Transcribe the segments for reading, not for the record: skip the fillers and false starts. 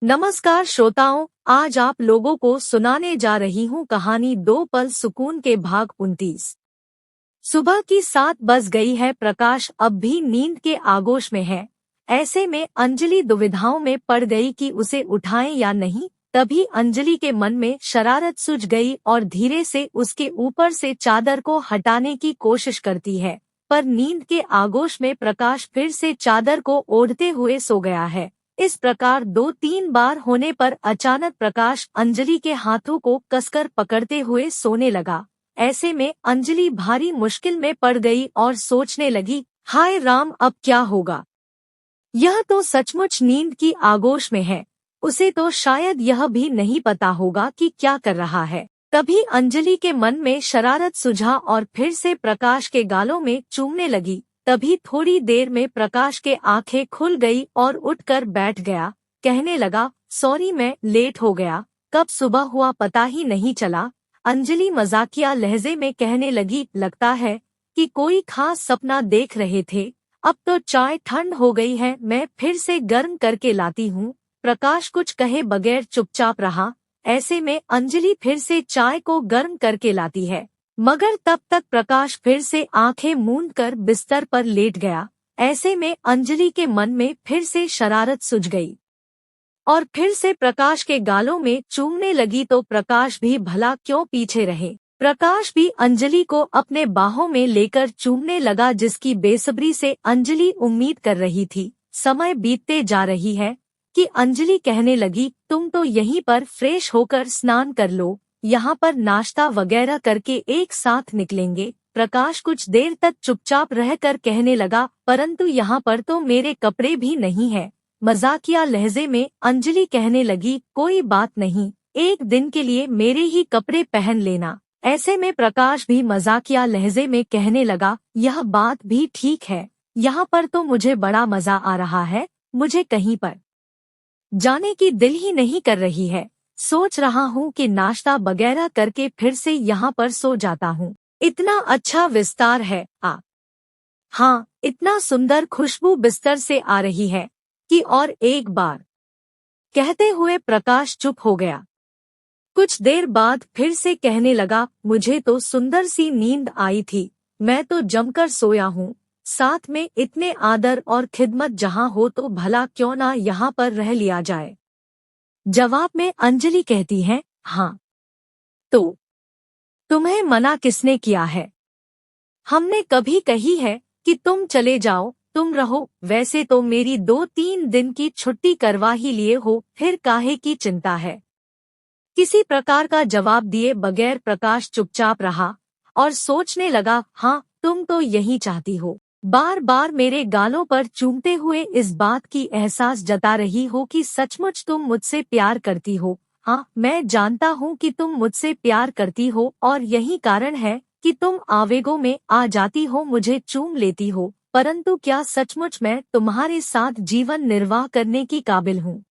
नमस्कार श्रोताओं, आज आप लोगों को सुनाने जा रही हूँ कहानी 2 पल सुकून के भाग 29। सुबह की 7 बज गई है। प्रकाश अब भी नींद के आगोश में है। ऐसे में अंजलि दुविधाओं में पड़ गई कि उसे उठाएं या नहीं। तभी अंजलि के मन में शरारत सूझ गई और धीरे से उसके ऊपर से चादर को हटाने की कोशिश करती है, पर नींद के आगोश में प्रकाश फिर से चादर को ओढ़ते हुए सो गया है। इस प्रकार 2-3 बार होने पर अचानक प्रकाश अंजलि के हाथों को कसकर पकड़ते हुए सोने लगा। ऐसे में अंजलि भारी मुश्किल में पड़ गई और सोचने लगी, हाय राम, अब क्या होगा। यह तो सचमुच नींद की आगोश में है। उसे तो शायद यह भी नहीं पता होगा कि क्या कर रहा है। तभी अंजलि के मन में शरारत सूझा और फिर से प्रकाश के गालों में चूमने लगी। तभी थोड़ी देर में प्रकाश के आंखें खुल गई और उठकर बैठ गया। कहने लगा, सॉरी, मैं लेट हो गया, कब सुबह हुआ पता ही नहीं चला। अंजलि मजाकिया लहजे में कहने लगी, लगता है कि कोई खास सपना देख रहे थे। अब तो चाय ठंड हो गई है, मैं फिर से गर्म करके लाती हूँ। प्रकाश कुछ कहे बगैर चुपचाप रहा। ऐसे में अंजलि फिर से चाय को गर्म करके लाती है, मगर तब तक प्रकाश फिर से आंखें मूंद कर बिस्तर पर लेट गया। ऐसे में अंजलि के मन में फिर से शरारत सूझ गई और फिर से प्रकाश के गालों में चूमने लगी। तो प्रकाश भी भला क्यों पीछे रहे। प्रकाश भी अंजलि को अपने बाहों में लेकर चूमने लगा, जिसकी बेसब्री से अंजलि उम्मीद कर रही थी। समय बीतते जा रही है कि अंजलि कहने लगी, तुम तो यहीं पर फ्रेश होकर स्नान कर लो, यहाँ पर नाश्ता वगैरह करके एक साथ निकलेंगे। प्रकाश कुछ देर तक चुपचाप रहकर कहने लगा, परंतु यहाँ पर तो मेरे कपड़े भी नहीं है। मजाकिया लहजे में अंजलि कहने लगी, कोई बात नहीं, एक दिन के लिए मेरे ही कपड़े पहन लेना। ऐसे में प्रकाश भी मजाकिया लहजे में कहने लगा, यह बात भी ठीक है, यहाँ पर तो मुझे बड़ा मजा आ रहा है, मुझे कहीं पर जाने की दिल ही नहीं कर रही है। सोच रहा हूँ कि नाश्ता वगैरह करके फिर से यहाँ पर सो जाता हूँ। इतना अच्छा विस्तार है। हाँ, इतना सुंदर खुशबू बिस्तर से आ रही है कि और एक बार कहते हुए प्रकाश चुप हो गया। कुछ देर बाद फिर से कहने लगा, मुझे तो सुंदर सी नींद आई थी, मैं तो जमकर सोया हूँ। साथ में इतने आदर और खिदमत जहाँ हो तो भला क्यों ना यहाँ पर रह लिया जाए। जवाब में अंजलि कहती है, हाँ, तो तुम्हें मना किसने किया है। हमने कभी कही है कि तुम चले जाओ, तुम रहो। वैसे तो मेरी 2-3 दिन की छुट्टी करवा ही लिए हो, फिर काहे की चिंता है। किसी प्रकार का जवाब दिए बगैर प्रकाश चुपचाप रहा और सोचने लगा, हाँ, तुम तो यही चाहती हो, बार बार मेरे गालों पर चूमते हुए इस बात की एहसास जता रही हो कि सचमुच तुम मुझसे प्यार करती हो। हाँ, मैं जानता हूँ कि तुम मुझसे प्यार करती हो और यही कारण है कि तुम आवेगों में आ जाती हो, मुझे चूम लेती हो। परंतु क्या सचमुच मैं तुम्हारे साथ जीवन निर्वाह करने की काबिल हूँ।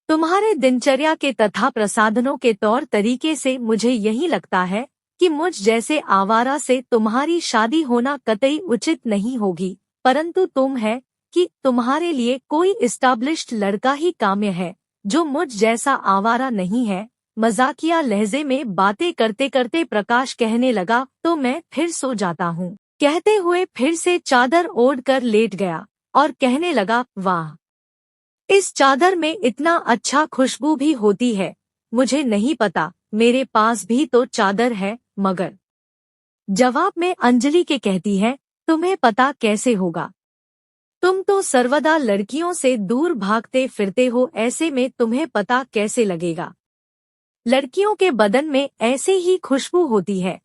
तुम्हारे दिनचर्या के तथा प्रसाधनों के तौर तरीके से मुझे यही लगता है कि मुझ जैसे आवारा से तुम्हारी शादी होना कतई उचित नहीं होगी। परंतु तुम है कि तुम्हारे लिए कोई इस्टाब्लिश्ड लड़का ही काम्य है, जो मुझ जैसा आवारा नहीं है। मजाकिया लहजे में बातें करते करते प्रकाश कहने लगा, तो मैं फिर सो जाता हूँ। कहते हुए फिर से चादर ओढ़कर लेट गया और कहने लगा, वाह, इस चादर में इतना अच्छा खुशबू भी होती है। मुझे नहीं पता, मेरे पास भी तो चादर है, मगर जवाब में अंजलि के कहती है, तुम्हें पता कैसे होगा। तुम तो सर्वदा लड़कियों से दूर भागते फिरते हो, ऐसे में तुम्हें पता कैसे लगेगा। लड़कियों के बदन में ऐसे ही खुशबू होती है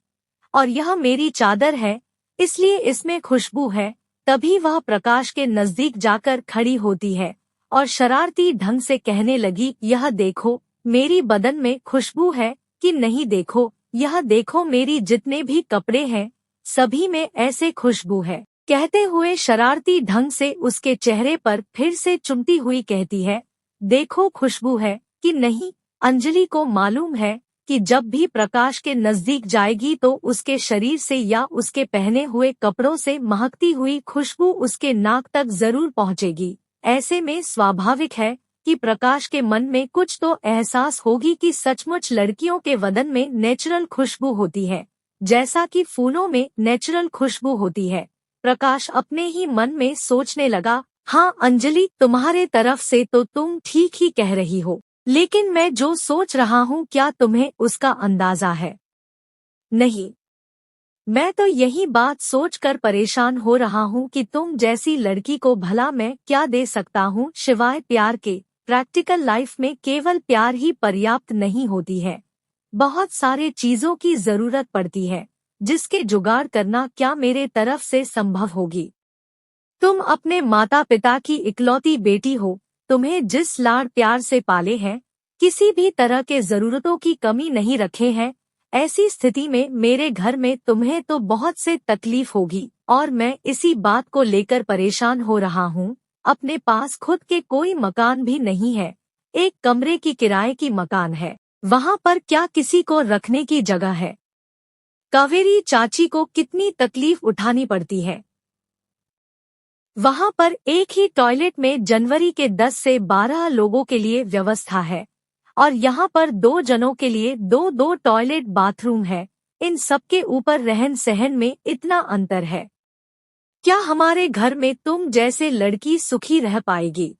और यह मेरी चादर है, इसलिए इसमें खुशबू है। तभी वह प्रकाश के नजदीक जाकर खड़ी होती है और शरारती ढंग से कहने लगी, यह देखो मेरी बदन में खुशबू है कि नहीं, देखो, यह देखो मेरी जितने भी कपड़े हैं सभी में ऐसे खुशबू है। कहते हुए शरारती ढंग से उसके चेहरे पर फिर से चुमती हुई कहती है, देखो खुशबू है कि नहीं। अंजलि को मालूम है कि जब भी प्रकाश के नजदीक जाएगी तो उसके शरीर से या उसके पहने हुए कपड़ों से महकती हुई खुशबू उसके नाक तक जरूर पहुंचेगी। ऐसे में स्वाभाविक है कि प्रकाश के मन में कुछ तो एहसास होगी कि सचमुच लड़कियों के बदन में नेचुरल खुशबू होती है, जैसा कि फूलों में नेचुरल खुशबू होती है। प्रकाश अपने ही मन में सोचने लगा, हाँ अंजलि, तुम्हारे तरफ से तो तुम ठीक ही कह रही हो, लेकिन मैं जो सोच रहा हूँ क्या तुम्हें उसका अंदाजा है? नहीं, मैं तो यही बात सोचकर परेशान हो रहा हूँ कि तुम जैसी लड़की को भला मैं क्या दे सकता हूँ सिवाय प्यार के। प्रैक्टिकल लाइफ में केवल प्यार ही पर्याप्त नहीं होती है, बहुत सारे चीजों की जरूरत पड़ती है, जिसके जुगाड़ करना क्या मेरे तरफ से संभव होगी। तुम अपने माता पिता की इकलौती बेटी हो, तुम्हें जिस लाड़ प्यार से पाले हैं, किसी भी तरह के जरूरतों की कमी नहीं रखे हैं, ऐसी स्थिति में मेरे घर में तुम्हें तो बहुत से तकलीफ होगी और मैं इसी बात को लेकर परेशान हो रहा हूँ। अपने पास खुद के कोई मकान भी नहीं है, एक कमरे की किराए की मकान है, वहाँ पर क्या किसी को रखने की जगह है? कावेरी चाची को कितनी तकलीफ उठानी पड़ती है। वहाँ पर एक ही टॉयलेट में जनवरी के 10 से 12 लोगों के लिए व्यवस्था है और यहाँ पर 2 जनों के लिए 2-2 टॉयलेट बाथरूम है। इन सब के ऊपर रहन सहन में इतना अंतर है। क्या हमारे घर में तुम जैसे लड़की सुखी रह पाएगी?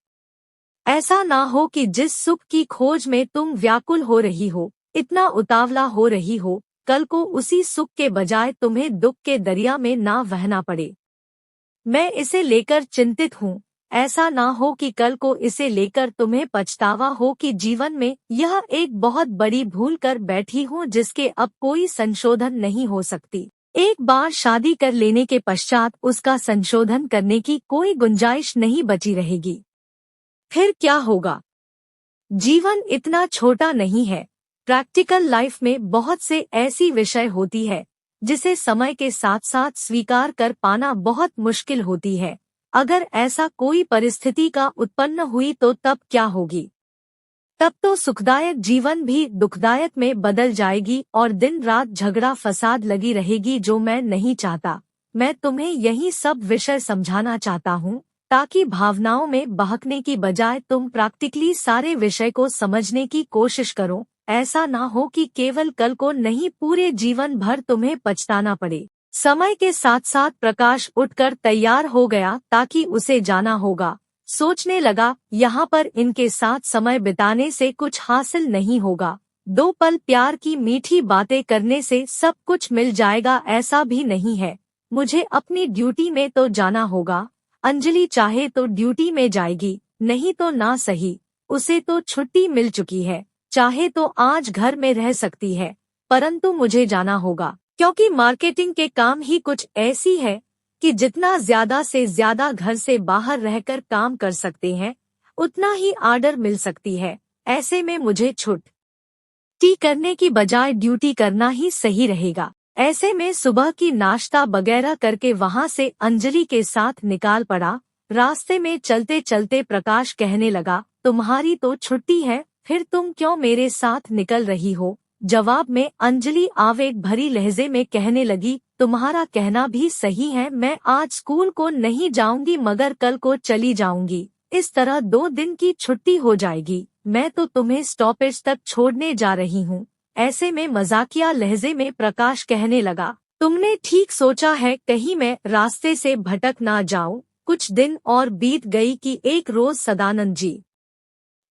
ऐसा ना हो कि जिस सुख की खोज में तुम व्याकुल हो रही हो, इतना उतावला हो रही हो, कल को उसी सुख के बजाय तुम्हें दुख के दरिया में ना बहना पड़े। मैं इसे लेकर चिंतित हूँ। ऐसा ना हो कि कल को इसे लेकर तुम्हें पछतावा हो कि जीवन में यह एक बहुत बड़ी भूल कर बैठी हूँ जिसके अब कोई संशोधन नहीं हो सकती। एक बार शादी कर लेने के पश्चात उसका संशोधन करने की कोई गुंजाइश नहीं बची रहेगी। फिर क्या होगा? जीवन इतना छोटा नहीं है। प्रैक्टिकल लाइफ में बहुत से ऐसी विषय होती है जिसे समय के साथ साथ स्वीकार कर पाना बहुत मुश्किल होती है। अगर ऐसा कोई परिस्थिति का उत्पन्न हुई तो तब क्या होगी? तब तो सुखदायक जीवन भी दुखदायक में बदल जाएगी और दिन रात झगड़ा फसाद लगी रहेगी, जो मैं नहीं चाहता। मैं तुम्हें यही सब विषय समझाना चाहता हूँ ताकि भावनाओं में बहकने की बजाय तुम प्रैक्टिकली सारे विषय को समझने की कोशिश करो। ऐसा ना हो कि केवल कल को नहीं पूरे जीवन भर तुम्हें पछताना पड़े। समय के साथ साथ प्रकाश उठकर तैयार हो गया ताकि उसे जाना होगा। सोचने लगा, यहाँ पर इनके साथ समय बिताने से कुछ हासिल नहीं होगा। 2 पल प्यार की मीठी बातें करने से सब कुछ मिल जाएगा ऐसा भी नहीं है। मुझे अपनी ड्यूटी में तो जाना होगा। अंजलि चाहे तो ड्यूटी में जाएगी, नहीं तो ना सही। उसे तो छुट्टी मिल चुकी है, चाहे तो आज घर में रह सकती है, परंतु मुझे जाना होगा क्योंकि मार्केटिंग के काम ही कुछ ऐसी है कि जितना ज्यादा से ज्यादा घर से बाहर रहकर काम कर सकते हैं, उतना ही आर्डर मिल सकती है। ऐसे में मुझे छुट्टी करने की बजाय ड्यूटी करना ही सही रहेगा। ऐसे में सुबह की नाश्ता वगैरह करके वहां से अंजलि के साथ निकाल पड़ा। रास्ते में चलते चलते प्रकाश कहने लगा, तुम्हारी तो छुट्टी है, फिर तुम क्यों मेरे साथ निकल रही हो? जवाब में अंजलि आवेग भरी लहजे में कहने लगी, तुम्हारा कहना भी सही है, मैं आज स्कूल को नहीं जाऊंगी मगर कल को चली जाऊंगी। इस तरह 2 दिन की छुट्टी हो जाएगी। मैं तो तुम्हें स्टॉपेज तक छोड़ने जा रही हूँ। ऐसे में मजाकिया लहजे में प्रकाश कहने लगा, तुमने ठीक सोचा है, कहीं मैं रास्ते से भटक ना जाऊं। कुछ दिन और बीत गई कि एक रोज सदानंद जी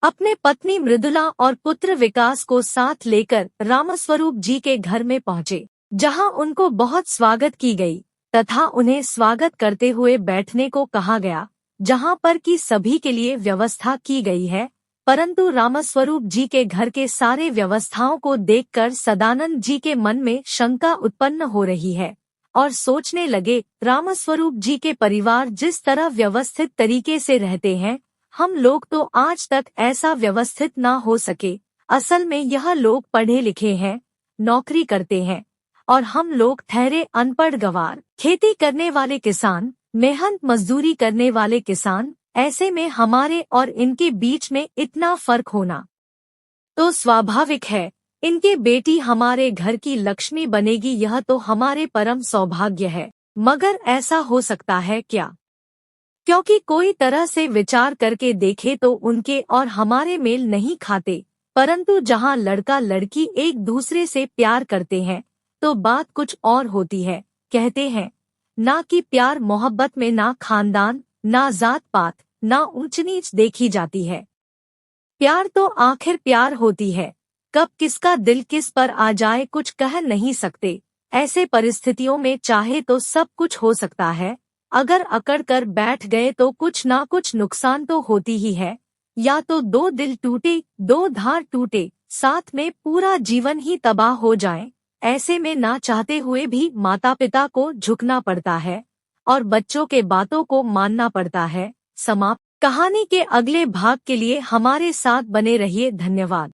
अपने पत्नी मृदुला और पुत्र विकास को साथ लेकर रामस्वरूप जी के घर में पहुँचे, जहां उनको बहुत स्वागत की गई तथा उन्हें स्वागत करते हुए बैठने को कहा गया, जहां पर कि सभी के लिए व्यवस्था की गई है। परंतु रामस्वरूप जी के घर के सारे व्यवस्थाओं को देखकर सदानंद जी के मन में शंका उत्पन्न हो रही है और सोचने लगे, रामस्वरूप जी के परिवार जिस तरह व्यवस्थित तरीके से रहते हैं, हम लोग तो आज तक ऐसा व्यवस्थित ना हो सके। असल में यह लोग पढ़े लिखे हैं, नौकरी करते हैं और हम लोग ठहरे अनपढ़ गंवार, खेती करने वाले किसान, मेहनत मजदूरी करने वाले किसान। ऐसे में हमारे और इनके बीच में इतना फर्क होना तो स्वाभाविक है। इनके बेटी हमारे घर की लक्ष्मी बनेगी, यह तो हमारे परम सौभाग्य है। मगर ऐसा हो सकता है क्या? क्योंकि कोई तरह से विचार करके देखे तो उनके और हमारे मेल नहीं खाते। परंतु जहाँ लड़का लड़की एक दूसरे से प्यार करते हैं तो बात कुछ और होती है। कहते हैं ना कि प्यार मोहब्बत में ना खानदान, ना जात पात, ना ऊंच नीच देखी जाती है। प्यार तो आखिर प्यार होती है। कब किसका दिल किस पर आ जाए कुछ कह नहीं सकते। ऐसे परिस्थितियों में चाहे तो सब कुछ हो सकता है। अगर अकड़ कर बैठ गए तो कुछ ना कुछ नुकसान तो होती ही है। या तो दो दिल टूटे, दो धार टूटे, साथ में पूरा जीवन ही तबाह हो जाए। ऐसे में ना चाहते हुए भी माता पिता को झुकना पड़ता है और बच्चों के बातों को मानना पड़ता है। समाप्त। कहानी के अगले भाग के लिए हमारे साथ बने रहिए। धन्यवाद।